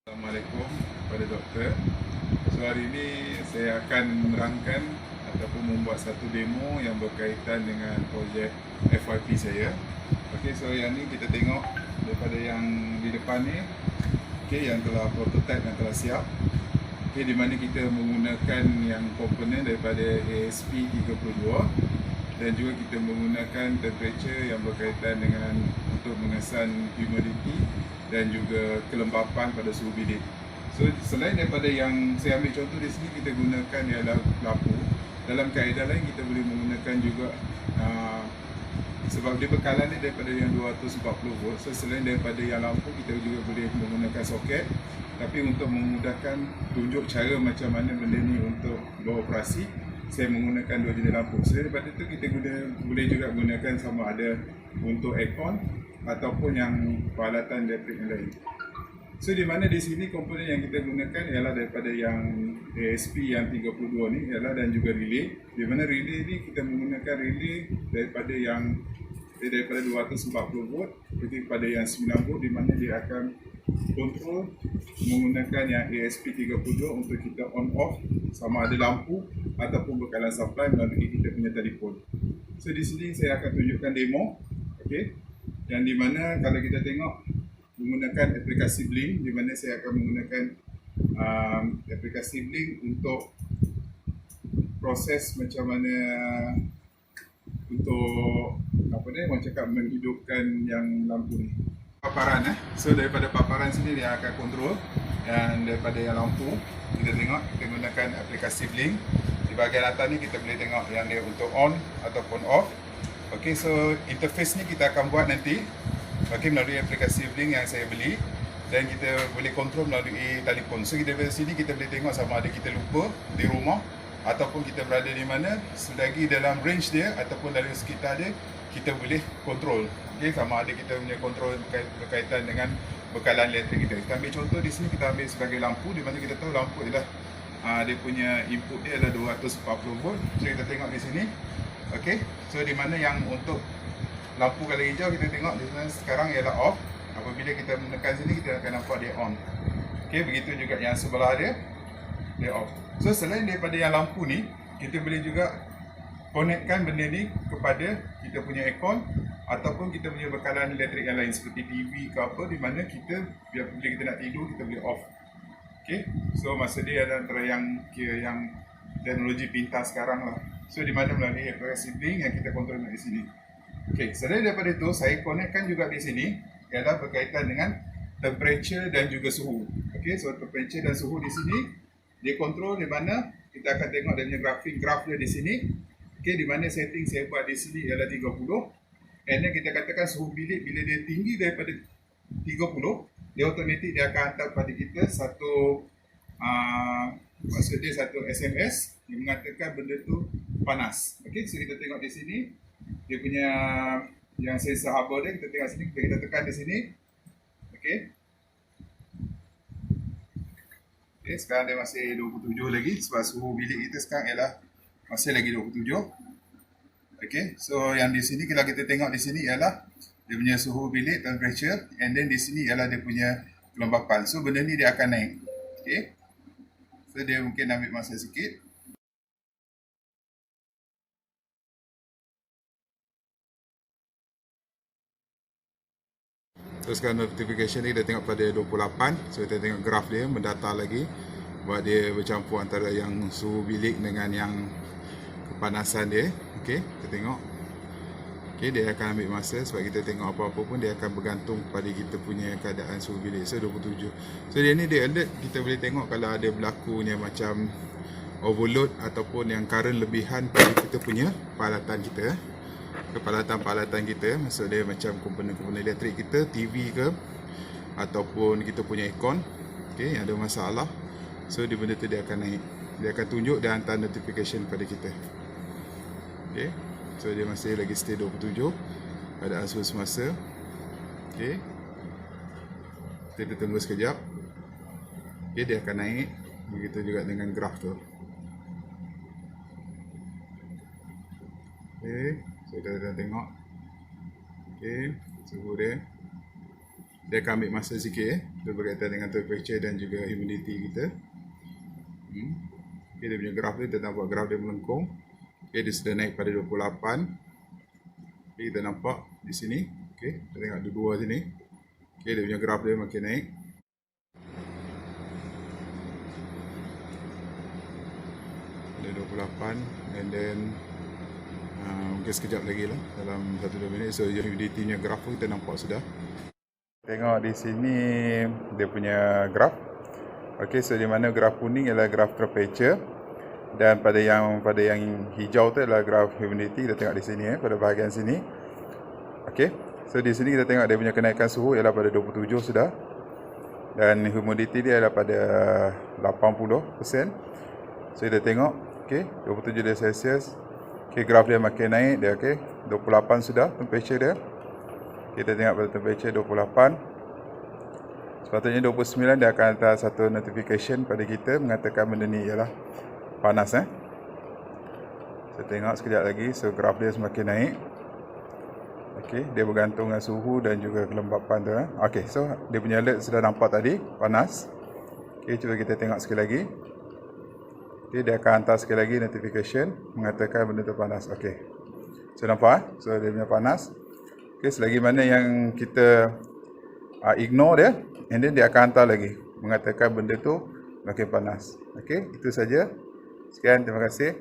Assalamualaikum kepada doktor. So hari ini saya akan menerangkan ataupun membuat satu demo yang berkaitan dengan projek FYP saya. Okey, so yang ni kita tengok daripada yang di depan ni, okey, yang telah prototype yang telah siap. Okey, di mana kita menggunakan yang komponen daripada ASP32 dan juga kita menggunakan temperature yang berkaitan dengan untuk mengesan humidity dan juga kelembapan pada suhu bilik. So selain daripada yang saya ambil contoh di sini, kita gunakan ialah lampu. Dalam kaedah lain kita boleh menggunakan juga sebab dia bekalan ni daripada yang 240 volt. So selain daripada yang lampu, kita juga boleh menggunakan soket. Tapi untuk memudahkan tunjuk cara macam mana benda ni untuk beroperasi, saya menggunakan dua jenis lampu. Selain daripada itu, kita boleh juga gunakan sama ada untuk aircon ataupun yang peralatan elektrik yang lain. So di mana di sini komponen yang kita gunakan ialah daripada yang ASP yang 32 ni ialah dan juga relay. Di mana relay ni kita menggunakan relay daripada yang daripada 240 volt pergi kepada yang 9 volt, di mana dia akan kontrol menggunakan yang ASP32 untuk kita on off sama ada lampu ataupun bekalan supply melalui kita punya telefon. So di sini saya akan tunjukkan demo, okey. Yang di mana kalau kita tengok menggunakan aplikasi Blink, di mana saya akan menggunakan aplikasi Blink untuk proses macam mana untuk apa ni, orang cakap menghidupkan yang lampu ni. Paparan so daripada paparan sini dia akan kontrol, dan daripada yang lampu kita tengok kita gunakan aplikasi Blink. Di bahagian atas ni kita boleh tengok yang dia untuk on ataupun off. Okey, so interface ni kita akan buat nanti, okey, melalui aplikasi Blink yang saya beli, dan kita boleh kontrol melalui telefon. So kita dari sini kita boleh tengok sama ada kita lupa di rumah ataupun kita berada di mana, selagi dalam range dia ataupun dalam sekitar dia, kita boleh kontrol. Okey, sama ada kita punya kontrol berkaitan dengan bekalan elektrik kita. Kita ambil contoh di sini, kita ambil sebagai lampu, di mana kita tahu lampu ialah dia punya input dia adalah 240 volt. So kita tengok di sini. Okey, so di mana yang untuk lampu kalau hijau kita tengok di sana sekarang ialah off. Apabila kita menekan sini, kita akan nampak dia on. Okey, begitu juga yang sebelah dia off. So selain daripada yang lampu ni, kita boleh juga connectkan benda ni kepada kita punya aircon ataupun kita punya bekalan elektrik yang lain seperti TV ke apa, di mana kita bila kita nak tidur kita boleh off. Okey, so masa dia ada antara yang kira yang teknologi pintar sekarang lah. So di mana melalui aplikasi Blink yang kita kontrol di sini. Okey, selain daripada itu, saya connectkan juga di sini ialah berkaitan dengan temperature dan juga suhu. Okey, so temperature dan suhu di sini dia kontrol, di mana kita akan tengok dia punya graf dia di sini. Okey, di mana setting saya buat di sini ialah 30. And then kita katakan suhu bilik bila dia tinggi daripada 30, dia automatik dia akan hantar kepada kita satu maksud dia satu SMS yang mengatakan benda tu panas. Okey, so kita tengok di sini dia punya yang sensor harbor dia, kita tengok sini, kita tekan di sini. Okey. Okey, sekarang dia masih 27 lagi sebab suhu bilik kita sekarang ialah masih lagi 27. Okey, so yang di sini kalau kita tengok di sini ialah dia punya suhu bilik, temperature, and then di sini ialah dia punya kelembapan. So benda ni dia akan naik. Okey. So dia mungkin ambil masa sikit. Teruskan notification ni kita tengok pada 28. So kita tengok graf dia mendata lagi, buat dia bercampur antara yang suhu bilik dengan yang kepanasan dia. Okey, kita tengok. Okey, dia akan ambil masa sebab kita tengok apa-apa pun dia akan bergantung pada kita punya keadaan suhu bilik. So 27. So dia ni dia alert, kita boleh tengok kalau ada berlakunya macam overload ataupun yang current lebihan pada kita punya peralatan kita. Peralatan kita, maksud dia macam komponen-komponen elektrik kita, TV ke ataupun kita punya aircon, okey, yang ada masalah. So di benda tu dia akan naik, dia akan tunjuk dan hantar notification pada kita. Okey, so dia masih lagi stay 27 pada asal semasa. Okey, kita tunggu sekejap. Okey, dia akan naik, begitu juga dengan graf tu. Okey, so kita tengok. Okey, suhu dia dia akan ambil masa sikit dia berkaitan dengan temperature dan juga humidity kita. Okay, dia punya graf dia nampak graf dia melengkung. Okay, dia sudah naik pada 28. Okay, kita nampak di sini. Okay, kita tengok dua sini. Okay, dia punya graf dia makin naik. Ada 28 and then mungkin sekejap lagi lah dalam 1-2 minit. So humidity nya graf pun kita nampak sudah. Tengok di sini dia punya graf. Okey, so di mana graf kuning ialah graf temperature dan pada yang hijau tu adalah graf humidity. Kita tengok di sini pada bahagian sini. Okey, so di sini kita tengok dia punya kenaikan suhu ialah pada 27 sudah dan humidity dia adalah pada 80%. So kita tengok, okey, 27 darjah Celsius. Okey, graf dia makin naik dia, okey, 28 sudah temperature dia. Kita tengok pada temperature 28. Sepatutnya 29 dia akan hantar satu notification pada kita mengatakan benda ni ialah panas. Saya tengok sekejap lagi. So graf dia semakin naik. Okey, dia bergantung dengan suhu dan juga kelembapan tu. Okey, so dia punya alert sudah nampak tadi panas. Okey, cuba kita tengok sekali lagi. Okey, dia akan hantar sekali lagi notification mengatakan benda tu panas. Okey. So nampak so dia punya panas. Okay, selagi mana yang kita ignore dia, and then dia akan hantar lagi mengatakan benda tu makin panas. Okay, itu saja. Sekian, terima kasih.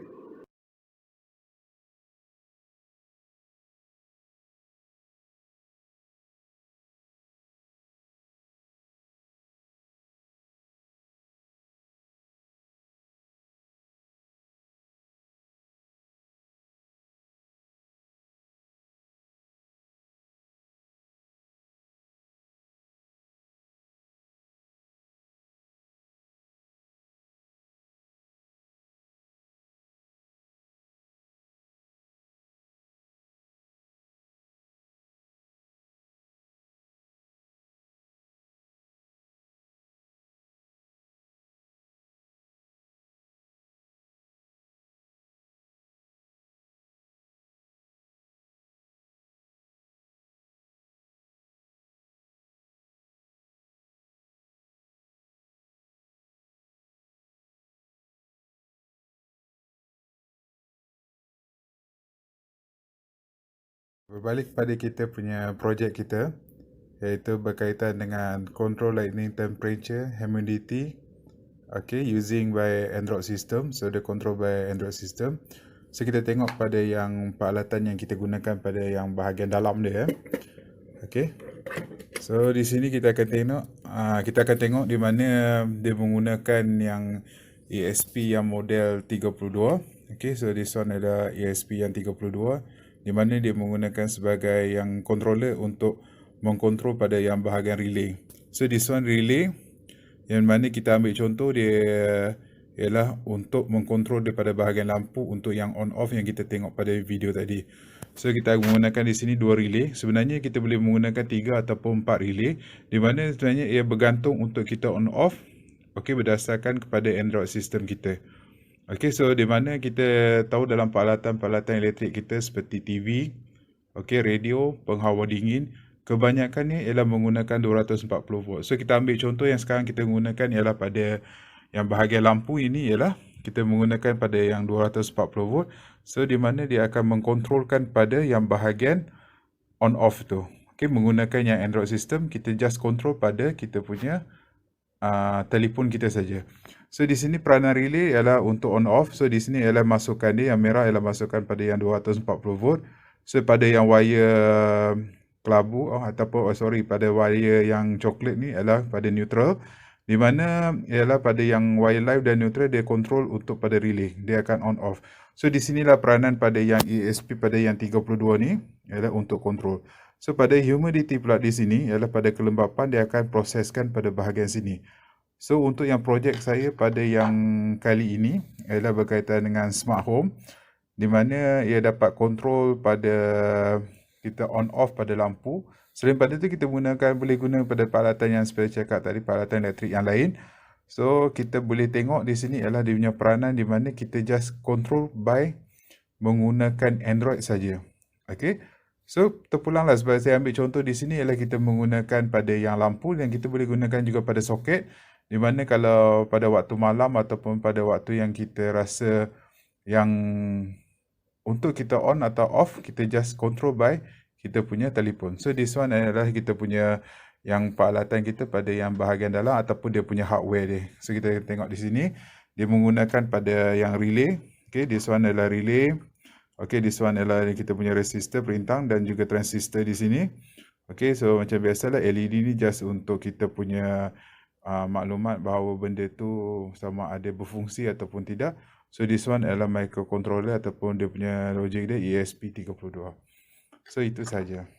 Berbalik pada kita punya projek kita, iaitu berkaitan dengan control lightning temperature, humidity, okay, using by Android system. So the control by Android system. So kita tengok pada yang peralatan yang kita gunakan pada yang bahagian dalam dia. Okay. So di sini kita akan tengok di mana dia menggunakan yang ESP yang model 32. Okay, so this one adalah ESP yang 32. Di mana dia menggunakan sebagai yang controller untuk mengkontrol pada yang bahagian relay. So this one relay yang mana kita ambil contoh dia ialah untuk mengkontrol daripada bahagian lampu untuk yang on off yang kita tengok pada video tadi. So kita menggunakan di sini 2 relay. Sebenarnya kita boleh menggunakan 3 ataupun 4 relay di mana sebenarnya ia bergantung untuk kita on off, okey, berdasarkan kepada Android system kita. Okey, so di mana kita tahu dalam peralatan-peralatan elektrik kita seperti TV, okey, radio, penghawa dingin, kebanyakannya ialah menggunakan 240 volt. So kita ambil contoh yang sekarang kita gunakan ialah pada yang bahagian lampu ini ialah kita menggunakan pada yang 240 volt. So di mana dia akan mengkontrolkan pada yang bahagian on off tu. Okey, menggunakan yang Android system, kita just control pada kita punya telefon kita saja. So di sini peranan relay ialah untuk on off. So di sini ialah masukkan dia, yang merah ialah masukkan pada yang 240 volt. So pada yang wire kelabu pada wire yang coklat ni ialah pada neutral. Di mana ialah pada yang wire live dan neutral dia control untuk pada relay. Dia akan on off. So di sinilah peranan pada yang ESP pada yang 32 ni ialah untuk control. So pada humidity pula di sini ialah pada kelembapan dia akan proseskan pada bahagian sini. So untuk yang projek saya pada yang kali ini ialah berkaitan dengan smart home di mana ia dapat kontrol pada kita on off pada lampu. Selain pada itu kita boleh guna pada peralatan yang seperti cakap tadi, peralatan elektrik yang lain. So kita boleh tengok di sini ialah dia punya peranan di mana kita just control by menggunakan Android saja. Okey. So terpulanglah sebab saya ambil contoh di sini ialah kita menggunakan pada yang lampu yang kita boleh gunakan juga pada soket, di mana kalau pada waktu malam ataupun pada waktu yang kita rasa yang untuk kita on atau off, kita just control by kita punya telefon. So this one adalah kita punya yang peralatan kita pada yang bahagian dalam ataupun dia punya hardware dia. So kita tengok di sini dia menggunakan pada yang relay. Okay, this one adalah relay. Okay, this one adalah kita punya resistor perintang dan juga transistor di sini. Okay, so macam biasalah LED ni just untuk kita punya maklumat bahawa benda tu sama ada berfungsi ataupun tidak. So this one adalah microcontroller ataupun dia punya logik dia ESP32. So itu saja.